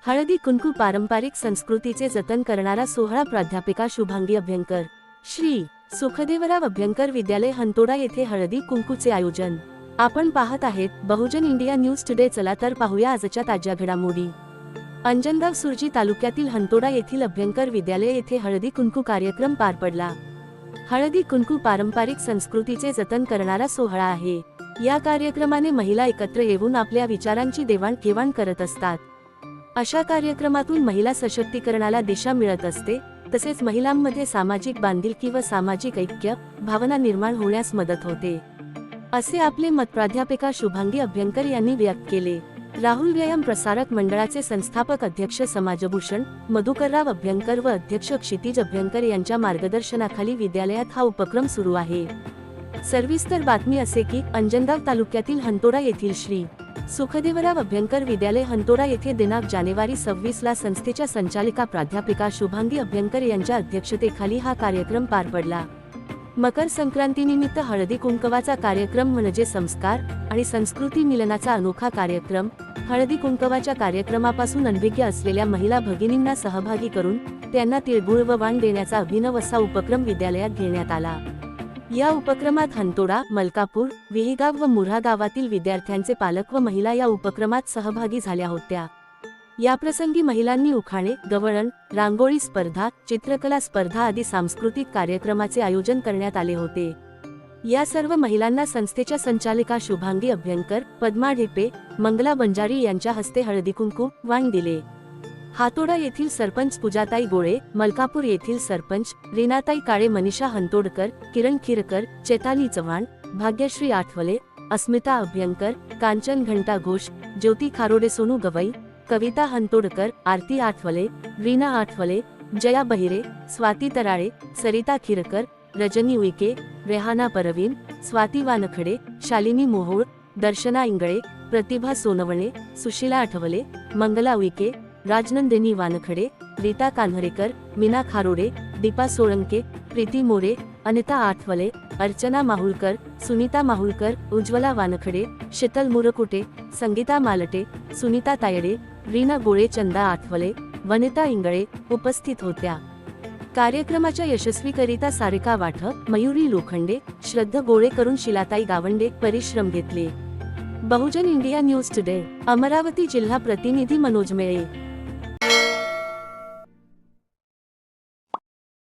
हळदी कुंकू पारंपरिक संस्कृतीचे जतन करणारा सोहळा. प्राध्यापिका शुभांगी अभ्यंकर. श्री सुखदेवराव अभ्यंकर विद्यालय हंतोडा येथे हळदी कुंकूचे आयोजन. आपण पाहत आहेत बहुजन इंडिया न्यूज टुडे. चला तर पाहूया आजच्या ताज्या घडामोडी. अंजनगाव सुरजी तालुक्यातील हंतोडा येथील अभ्यंकर विद्यालय येथे हळदी कुंकू कार्यक्रम पार पडला. हळदी कुंकू पारंपरिक संस्कृतीचे जतन करणारा सोहळा आहे. या कार्यक्रमाने महिला एकत्र येऊन आपल्या विचारांची देवाणघेवाण करत असतात. अशा कार्यक्रमातून महिला सशक्तीकरणाला दिशा मिळत असते. तसेच महिलांमध्ये सामाजिक बांधिलकी व सामाजिक ऐक्य भावना निर्माण होण्यास मदत होते, असे आपले मत प्राध्यापिका शुभांगी अभ्यंकर यांनी व्यक्त केले. राहुल व्यायाम प्रसारक मंडळाचे संस्थापक अध्यक्ष समाजभूषण मधुकरराव अभ्यंकर व अध्यक्ष क्षितिज अभ्यंकर यांच्या मार्गदर्शनाखाली विद्यालयात हा उपक्रम सुरू आहे. सविस्तर बातमी असे की अंजनगाव तालुक्यातील हंतोडा येथील श्री सुखदेवराव अभ्यंकर विद्यालय हंतोडा येथे दिनांक जानेवारी 26 ला संस्थेच्या संचालिका प्राध्यापिका शुभांगी अभ्यंकर यांच्या अध्यक्षतेखाली हा कार्यक्रम पार पडला. मकर संक्रांतीनिमित्त हळदी कुंकवाचा कार्यक्रम म्हणजे संस्कार आणि संस्कृती मिलनाचा अनोखा कार्यक्रम. हळदी कुंकवाच्या कार्यक्रमापासून अनभिज्ञ असलेल्या महिला भगिनींना सहभागी करून त्यांना तिळगुळ व वाण देण्याचा अभिनव असा उपक्रम विद्यालयात घेण्यात आला. या उपक्रमात हंतोडा, मलकापूर, विहिगाव व मुऱ्हा गावातील विद्यार्थ्यांचे पालक व महिला या उपक्रमात सहभागी झाल्या होत्या. याप्रसंगी महिलांनी उखाणे, गवळण, रांगोळी स्पर्धा, चित्रकला स्पर्धा आदी सांस्कृतिक कार्यक्रमाचे आयोजन करण्यात आले होते. या सर्व महिलांना संस्थेच्या संचालिका शुभांगी अभ्यंकर, पद्मा ढेपे, मंगला बंजारी यांच्या हस्ते हळदीकुंकू वाण दिले. हातोडा येथील सरपंच पूजाताई गोळे, मलकापूर येथील सरपंच रीनाताई काळे, मनीषा हंतोडकर, किरण खिरकर, चैताली चव्हाण, भाग्यश्री आठवले, अस्मिता अभ्यंकर, कांचन घंटा घोष, ज्योती खारोडे, सोनू गवई, कविता हंतोडकर, आरती आठवले, रीना आठवले, जया बहिरे, स्वाती तराळे, सरिता खिरकर, रजनी उईके, रेहाना परवीन, स्वाती वानखडे, शालिनी मोहोळ, दर्शना इंगळे, प्रतिभा सोनवणे, सुशीला आठवले, मंगला उईके, राजनंदिनी वानखडे, रीता कान्हरेकर, मीना खारोडे, दीपा सोळंके, प्रीती मोरे, अनिता आठवले, अर्चना माहुलकर, सुनीता माहुलकर, उज्ज्वला वानखडे, शीतल मुरकुटे, संगीता मालटे, सुनीता तायडे, रीना गोळे, चंदा आठवले, वनिता इंगळे उपस्थित होत्या. कार्यक्रमाच्या यशस्वीकरिता सारिका वाठक, मयुरी लोखंडे, श्रद्धा गोळे करून शिलाताई गावंडे परिश्रम घेतले. बहुजन इंडिया न्यूज टुडे अमरावती जिल्हा प्रतिनिधी मनोज मेळे.